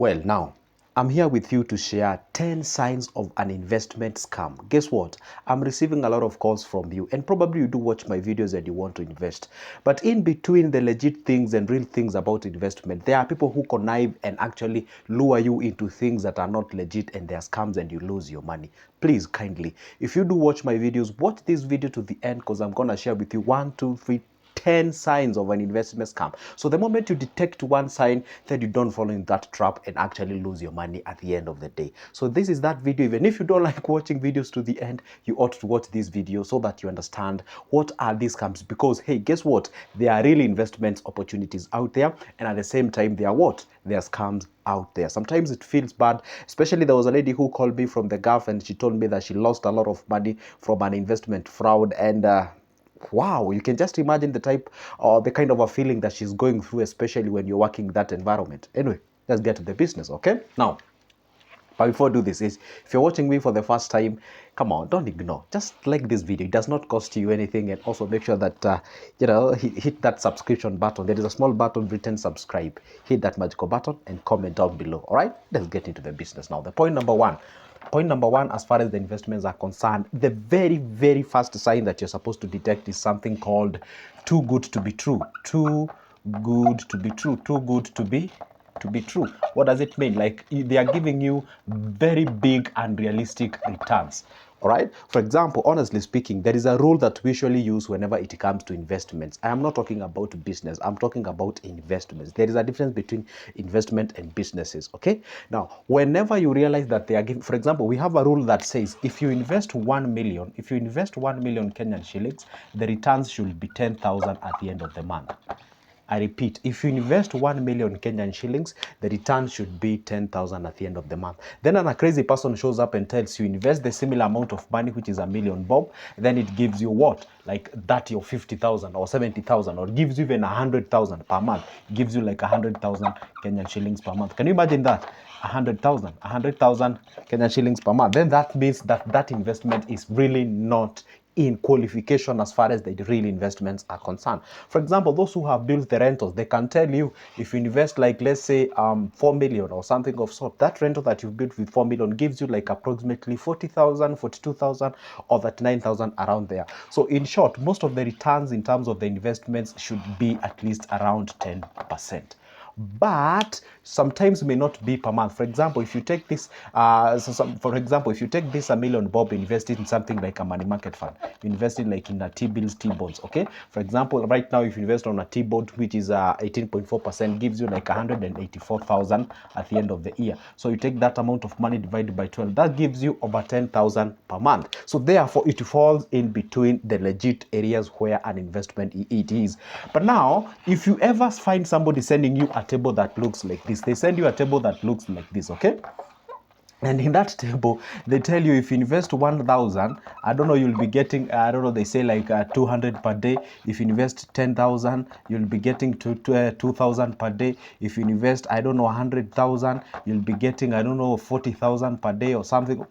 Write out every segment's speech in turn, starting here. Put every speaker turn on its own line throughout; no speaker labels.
Well, now, I'm here with you to share 10 signs of an investment scam. Guess what? I'm receiving a lot of calls from you, and probably you do watch my videos and you want to invest. But in between the legit things and real things about investment, there are people who connive and actually lure you into things that are not legit, and they are scams and you lose your money. Please, kindly, if you do watch my videos, watch this video to the end, because I'm going to share with you 1, 2, 3, 10 signs of an investment scam. So the moment you detect one sign, then you don't fall in that trap and actually lose your money at the end of the day. So this is that video. Even if you don't like watching videos to the end, you ought to watch this video so that you understand what are these scams. Because hey, guess what? There are really investment opportunities out there, and at the same time, they are what? They are scams out there. Sometimes it feels bad, especially there was a lady who called me from the Gulf, and she told me that she lost a lot of money from an investment fraud, and wow, you can just imagine the type or the kind of a feeling that she's going through, especially when you're working in that environment. Anyway, let's get to the business, okay? Now, but before I do this, is if you're watching me for the first time, come on, don't ignore. Just like this video. It does not cost you anything, and also make sure that hit that subscription button. There is a small button written subscribe. Hit that magical button and comment down below. All right, let's get into the business now. The point number one. Point number one, as far as the investments are concerned, the very first sign that you're supposed to detect is something called too good to be true. Too good to be true. Too good to be true. What does it mean? Like they are giving you very big unrealistic returns. All right. For example, honestly speaking, there is a rule that we usually use whenever it comes to investments. I am not talking about business. I'm talking about investments. There is a difference between investment and businesses. Okay. Now, whenever you realize that they are giving, for example, we have a rule that says if you invest 1 million, if you invest 1 million Kenyan shillings, the returns should be 10,000 at the end of the month. I repeat, if you invest 1 million Kenyan shillings, the return should be 10,000 at the end of the month. Then a crazy person shows up and tells you invest the similar amount of money, which is a million bob, then it gives you what? Like 30 or 50,000 or 70,000, or gives you even 100,000 per month. It gives you like 100,000 Kenyan shillings per month. Can you imagine that? 100,000 Kenyan shillings per month. Then that means that that investment is really not in qualification as far as the real investments are concerned. For example, those who have built the rentals, they can tell you if you invest like, let's say 4 million or something of sort, that rental that you've built with 4 million gives you like approximately 40,000, 42,000 or 39,000 around there. So in short, most of the returns in terms of the investments should be at least around 10%. But sometimes may not be per month. For example, if you take this, for example, if you take this a million bob, invest it in something like a money market fund, you invest it like in a T-bills, T-bonds, okay? For example, right now, if you invest on a T-bond, which is 18.4%, gives you like 184,000 at the end of the year. So you take that amount of money divided by 12, that gives you over 10,000 per month. So therefore, it falls in between the legit areas where an investment it is. But now, if you ever find somebody sending you a table that looks like this, they send you a table that looks like this, okay? And in that table, they tell you if you invest 1,000, I don't know, you'll be getting, I don't know, they say like 200 per day. If you invest 10,000, you'll be getting 2,000 per day. If you invest, I don't know, 100,000, you'll be getting, I don't know, 40,000 per day or something.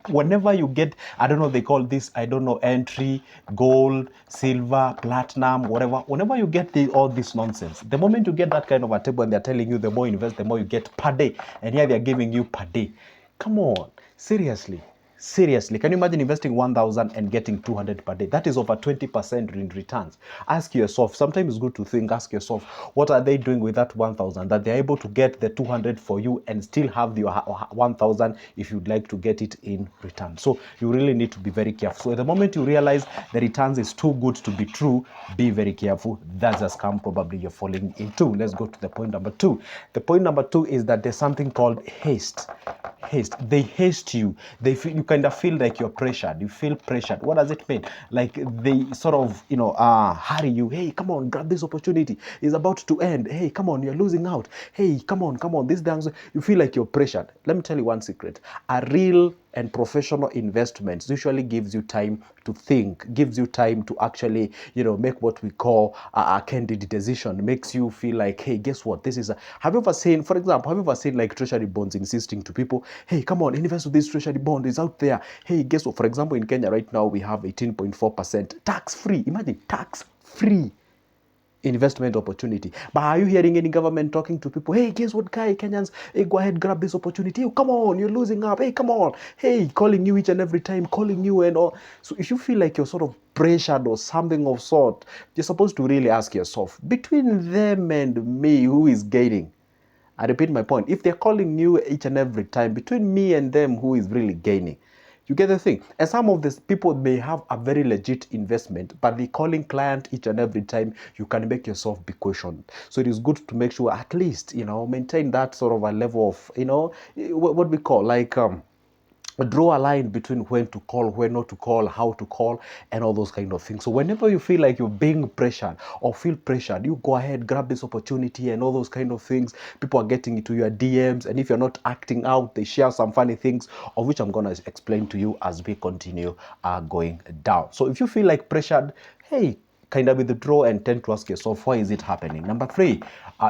Whenever you get, I don't know, they call this, I don't know, entry, gold, silver, platinum, whatever. Whenever you get all this nonsense, the moment you get that kind of a table and they're telling you the more you invest, the more you get per day. And here they're giving you per day. Come on, seriously. Seriously, can you imagine investing 1,000 and getting 200 per day? That is over 20% in returns. Ask yourself, sometimes it's good to think, ask yourself, what are they doing with that 1,000? That they're able to get the 200 for you and still have the 1,000 if you'd like to get it in return. So you really need to be very careful. So the moment you realize the returns is too good to be true, be very careful. That's a scam probably you're falling into. Let's go to the point number two. The point number two is that there's something called haste. Haste. They haste you. They feel, you kind of feel like you're pressured. You feel pressured. What does it mean? Like they sort of, hurry you. Hey, come on, grab this opportunity. It's about to end. Hey, come on, you're losing out. Hey, come on. This dance. You feel like you're pressured. Let me tell you one secret. A real and professional investments usually gives you time to think, gives you time to actually, make what we call a candid decision. Makes you feel like, hey, guess what? This is have you ever seen, for example, have you ever seen like treasury bonds insisting to people, hey, come on, invest with this treasury bond, is out there. Hey, guess what? For example, in Kenya right now, we have 18.4% tax free. Imagine tax free. investment opportunity. But are you hearing any government talking to people? Hey, guess what, guy, Kenyans? Hey, go ahead, grab this opportunity. Hey, come on, you're losing up. Hey, come on. Hey, calling you each and every time, calling you and all. So if you feel like you're sort of pressured or something of sort, you're supposed to really ask yourself, between them and me, who is gaining? I repeat my point. If they're calling you each and every time, between me and them, who is really gaining? You get the thing? And some of these people may have a very legit investment, but the calling client each and every time, you can make yourself be questioned. So it is good to make sure at least, maintain that sort of a level of, what we call like, draw a line between when to call, when not to call, how to call, and all those kind of things. So whenever you feel like you're being pressured or feel pressured, you go ahead, grab this opportunity and all those kind of things. People are getting into your DMs, and if you're not acting out, they share some funny things, of which I'm going to explain to you as we continue going down. So if you feel like pressured, hey, kind of withdraw and tend to ask yourself, why is it happening? Number three,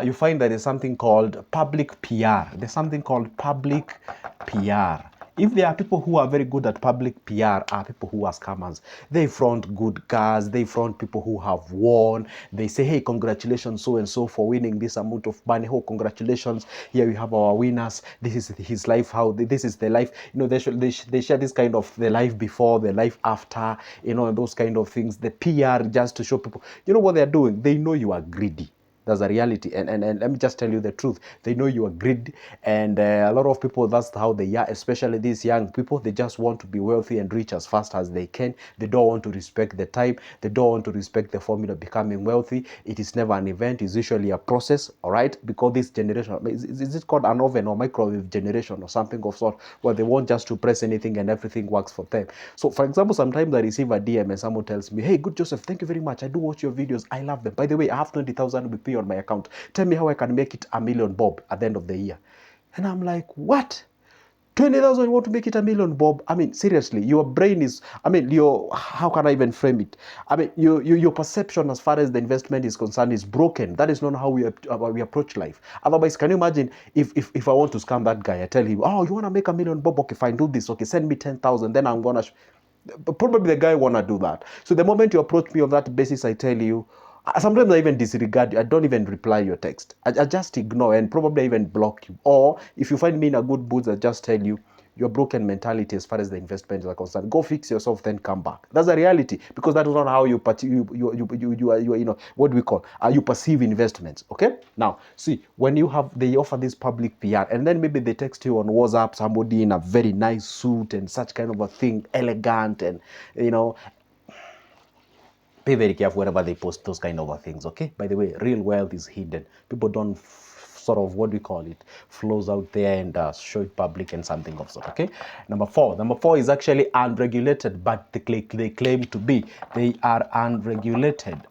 you find that there's something called public PR. There's something called public PR. If there are people who are very good at public PR, are people who are scammers. They front good cars, they front people who have won. They say, hey, congratulations so and so for winning this amount of money. Oh, congratulations, here we have our winners. This is his life, how this is the life. They share this kind of the life before, the life after, and those kind of things. The PR just to show people, what they're doing. They know you are greedy. That's a reality. And let me just tell you the truth. They know you are greedy. And a lot of people, that's how they are, especially these young people. They just want to be wealthy and rich as fast as they can. They don't want to respect the time. They don't want to respect the formula of becoming wealthy. It is never an event. It's usually a process, all right? Because this generation, is it called an oven or microwave generation or something of sort, where they want just to press anything and everything works for them. So, for example, sometimes I receive a DM and someone tells me, hey, good Joseph, thank you very much. I do watch your videos. I love them. By the way, I have 20,000 BP on my account. Tell me how I can make it a million bob at the end of the year. And I'm like, what? 20,000, you want to make it a million, Bob? I mean, seriously, your brain is, how can I even frame it? I mean, your perception as far as the investment is concerned is broken. That is not how we approach life. Otherwise, can you imagine if I want to scam that guy, I tell him, oh, you want to make a million, Bob? Okay, fine, do this. Okay, send me 10,000, then I'm going to... Probably the guy want to do that. So the moment you approach me on that basis, I tell you, sometimes I even disregard you. I don't even reply your text. I just ignore and probably even block you. Or if you find me in a good mood, I just tell you your broken mentality as far as the investments are concerned. Go fix yourself, then come back. That's the reality, because that is not how you what do we call you perceive investments. Okay. Now, see, when they offer this public PR, and then maybe they text you on WhatsApp, somebody in a very nice suit and such kind of a thing, elegant, and be very careful whenever they post those kind of things. Okay, by the way, real wealth is hidden. People don't sort of, what do we call it, flows out there and show it public and something of sort. Okay, number four is actually unregulated, but they claim to be. They are unregulated,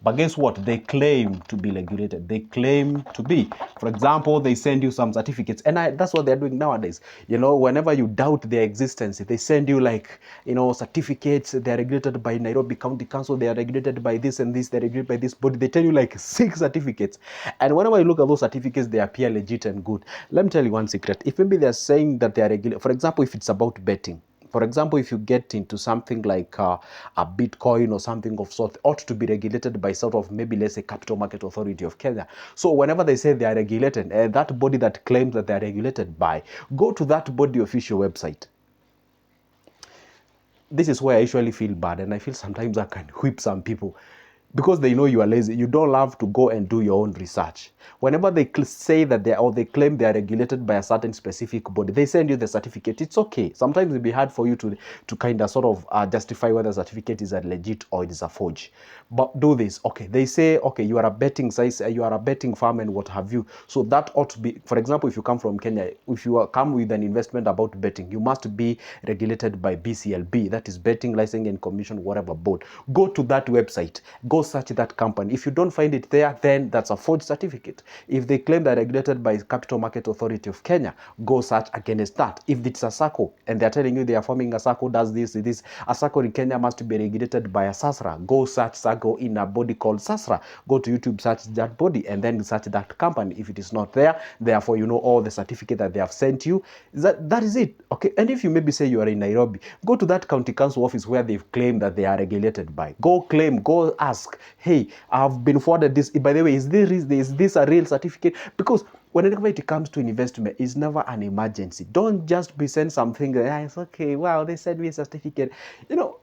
but guess what? They claim to be regulated. They claim to be. For example, they send you some certificates, and that's what they're doing nowadays. Whenever you doubt their existence, they send you like, certificates. They're regulated by Nairobi County Council. They are regulated by this and this. They're regulated by this body. They tell you like 6 certificates, and whenever you look at those certificates, they appear legit and good. Let me tell you one secret. If maybe they're saying that they are regulated, for example, if it's about betting. For example, if you get into something like a Bitcoin or something of sort, ought to be regulated by sort of, maybe let's say, Capital Market Authority of Kenya. So whenever they say they are regulated, that body that claims that they are regulated by, go to that body official website. This is where I usually feel bad, and I feel sometimes I can whip some people, because they know you are lazy. You don't love to go and do your own research. Whenever they say that they claim they are regulated by a certain specific body, they send you the certificate. It's okay. Sometimes it'll be hard for you to kind of sort of justify whether the certificate is a legit or it is a forge. But do this. Okay, they say, okay, you are a betting size, you are a betting firm and what have you. So that ought to be, for example, if you come from Kenya, if you come with an investment about betting, you must be regulated by BCLB, that is Betting Licensing and Commission, whatever board. Go to that website. Go search that company. If you don't find it there, then that's a forged certificate. If they claim they're regulated by Capital Market Authority of Kenya, go search against that. If it's a SACCO and they're telling you they are forming a SACCO, does this, a SACCO in Kenya must be regulated by a SASRA. Go search SACCO in a body called SASRA. Go to YouTube, search that body, and then search that company. If it is not there, therefore all the certificate that they have sent you, that is it. Okay. And if you maybe say you are in Nairobi, go to that county council office where they've claimed that they are regulated by. Go claim, go ask. ask, hey, I've been forwarded this. By the way, is this a real certificate? Because whenever it comes to investment, it's never an emergency. Don't just be sent something, it's okay, wow, they sent me a certificate. You know,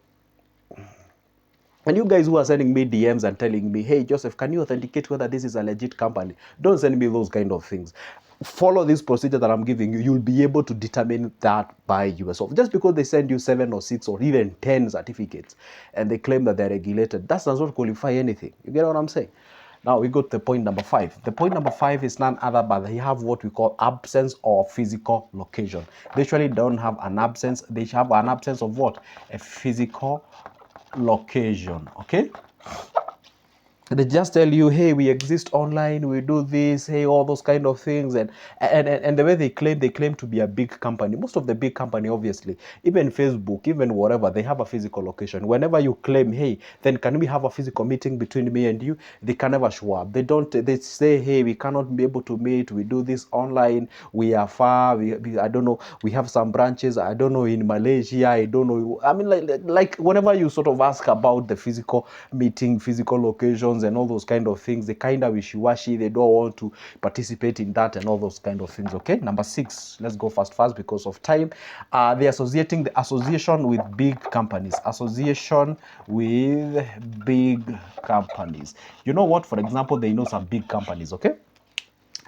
and you guys who are sending me DMs and telling me, hey, Joseph, can you authenticate whether this is a legit company? Don't send me those kind of things. Follow this procedure that I'm giving you. You'll be able to determine that by yourself. Just because they send you 7 or 6 or even 10 certificates and they claim that they're regulated, that does not qualify anything. You get what I'm saying? Now we go to the point number 5. The point number 5 is none other but they have what we call absence of physical location. They usually don't have an absence. They have an absence of what? A physical location. Okay, they just tell you, hey, we exist online, we do this, hey, all those kind of things. And the way they claim to be a big company. Most of the big company, obviously, even Facebook, even whatever, they have a physical location. Whenever you claim, hey, then can we have a physical meeting between me and you, they can never show up. They say, hey, we cannot be able to meet, we do this online, we are far, I don't know, we have some branches, I don't know, in Malaysia, I don't know. I mean, like whenever you sort of ask about the physical meeting, physical locations and all those kind of things, they kind of wishy-washy, they don't want to participate in that and all those kind of things. Okay, number 6, let's go fast because of time. They're associating the association with big companies. Association with big companies. You know what? For example, they know some big companies, okay?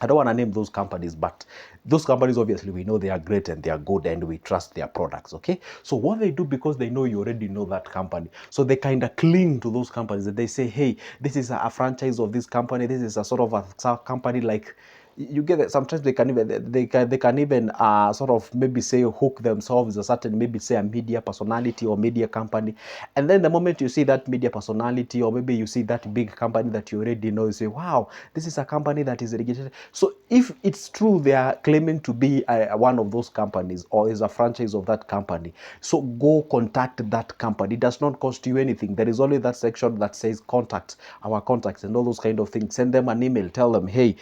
I don't want to name those companies, but those companies, obviously, we know they are great and they are good and we trust their products, okay? So what they do, because they know you already know that company, so they kind of cling to those companies and they say, hey, this is a franchise of this company, this is a sort of a company like, you get it. Sometimes they can even sort of maybe say hook themselves a certain, maybe say a media personality or media company, and then the moment you see that media personality or maybe you see that big company that you already know, you say, wow, this is a company that is registered. So if it's true they are claiming to be one of those companies or is a franchise of that company, so go contact that company. It does not cost you anything. There is only that section that says contact, our contacts and all those kind of things. Send them an email, tell them, hey,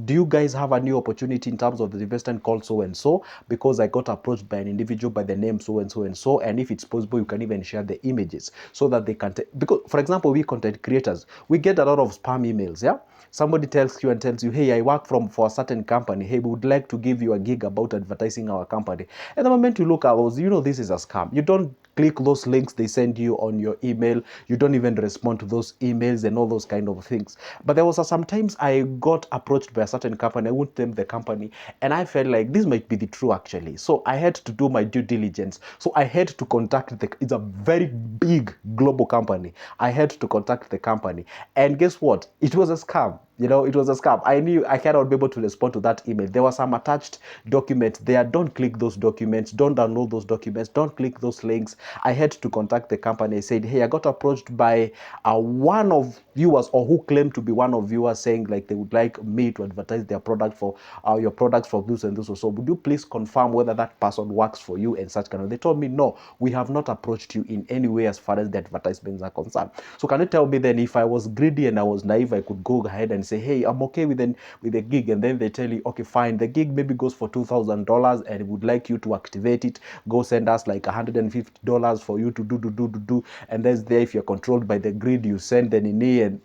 do you guys have a new opportunity in terms of the investment called so and so, because I got approached by an individual by the name so and so and so, and if it's possible you can even share the images so that they can because for example, we content creators, we get a lot of spam emails. Yeah, somebody tells you and tells you, hey, I work for a certain company, hey, we would like to give you a gig about advertising our company. And the moment you look at those, you know this is a scam. You don't click those links they send you on your email. You don't even respond to those emails and all those kind of things. But there was sometimes I got approached by a certain company. I won't name the company, and I felt like this might be the true actually. So I had to do my due diligence. So I had to contact it's a very big global company. I had to contact the company, and guess what? It was a scam. You know, it was a scam. I knew I cannot be able to respond to that email. There were some attached documents there. Don't click those documents. Don't download those documents. Don't click those links. I had to contact the company. I said, hey, I got approached by one of viewers, or who claimed to be one of viewers, saying like they would like me to advertise their product for your products for this and this. So would you please confirm whether that person works for you and such kind of. They told me, no, we have not approached you in any way as far as the advertisements are concerned. So can you tell me then, if I was greedy and I was naive, I could go ahead and say, hey, I'm okay with the gig, and then they tell you, okay, fine, the gig maybe goes for $2,000 and would like you to activate it. Go send us like $150 for you to do, and that's there. If you're controlled by the greed, you send an in, and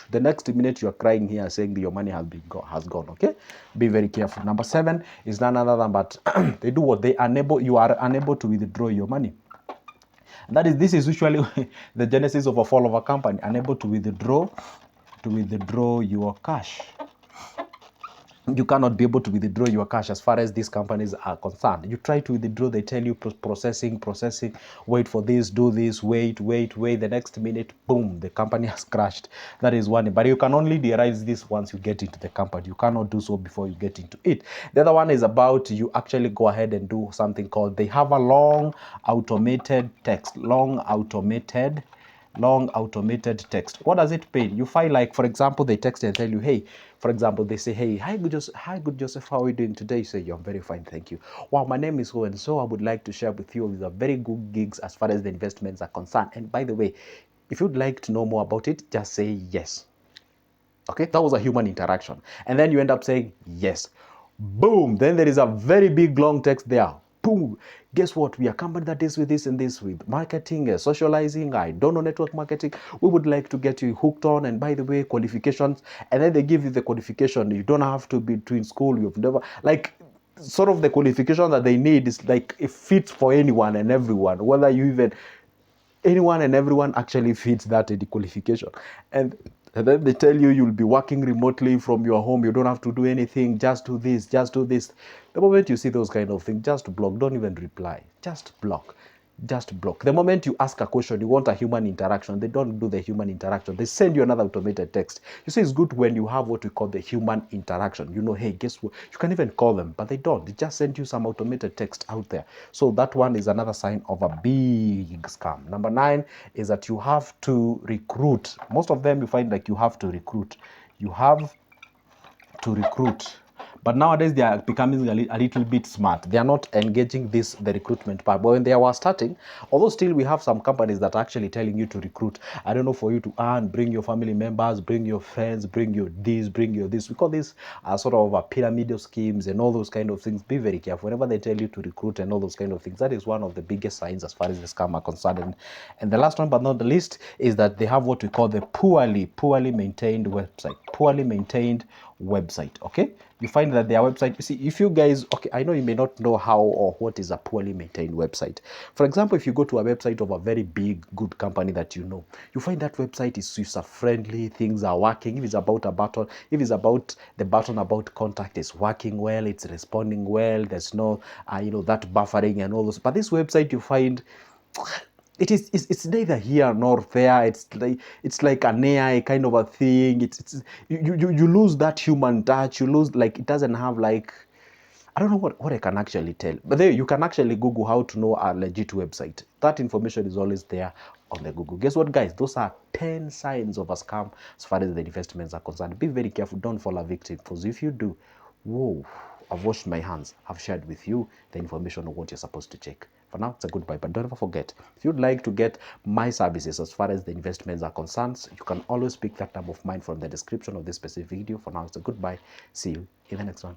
the next minute you're crying here saying that your money has gone. Okay, be very careful. Number 7 is none other than but they do what you are unable to withdraw your money. This is usually the genesis of a fall of a company, unable to withdraw your cash. You cannot be able to withdraw your cash as far as these companies are concerned. You try to withdraw, they tell you processing, wait for this, do this, wait. The next minute, boom, the company has crashed. That is one. But you can only realize this once you get into the company. You cannot do so before you get into it. The other one is about you actually go ahead and do something called, they have a long automated text. Long automated text. What does it mean? You find, like, for example, they text and tell you, hey, for example, they say, hey, hi, good Joseph, how are you doing today? You say, I'm very fine, thank you. Wow, my name is so and so. I would like to share with you with a very good gigs as far as the investments are concerned. And by the way, if you'd like to know more about it, just say yes. Okay, that was a human interaction. And then you end up saying yes. Boom, then there is a very big long text there. boom, guess what? We are a company that deals with this and this, with marketing, socializing, I don't know, network marketing. We would like to get you hooked on, and by the way, qualifications. And then they give you the qualification. You don't have to be in school. You've never, like, sort of the qualification that they need is like, it fits for anyone and everyone, whether you even, anyone and everyone actually fits that qualification. And then they tell you you'll be working remotely from your home. You don't have to do anything. Just do this. Just do this. The moment you see those kind of things, just block. Don't even reply. Just block. Just block. The moment you ask a question, you want a human interaction, they don't do the human interaction. They send you another automated text. You see, it's good when you have what we call the human interaction. You know, hey, guess what? You can even call them, but they don't. They just send you some automated text out there. So that one is another sign of a big scam. Number 9 is that you have to recruit. Most of them you find like you have to recruit. You have to recruit. But nowadays they are becoming a little bit smart. They are not engaging the recruitment part. But when they were starting, although still we have some companies that are actually telling you to recruit. I don't know, for you to earn, bring your family members, bring your friends, bring your this, bring your this. We call this sort of a pyramidal schemes and all those kind of things. Be very careful. Whenever they tell you to recruit and all those kind of things, that is one of the biggest signs as far as the scam are concerned. And the last one but not the least is that they have what we call the poorly maintained website. Poorly maintained website. Okay, you find that their website, you see, if you guys, okay, I know you may not know how or what is a poorly maintained website. For example, if you go to a website of a very big good company that you know, you find that website is user friendly, things are working. If it's about a button, if it's about the button about contact, is working well, it's responding well, there's no that buffering and all those. But this website, you find it's neither here nor there. It's like an AI kind of a thing. You lose that human touch. You lose, like, it doesn't have, like, I don't know what I can actually tell. But there you can actually Google how to know a legit website. That information is always there on the Google. Guess what, guys? Those are 10 signs of a scam as far as the investments are concerned. Be very careful. Don't fall a victim, because if you do, whoa, I've washed my hands. I've shared with you the information of what you're supposed to check. For now, it's a goodbye. But don't ever forget, if you'd like to get my services as far as the investments are concerned, you can always pick that number of mine from the description of this specific video. For now, it's a goodbye. See you in the next one.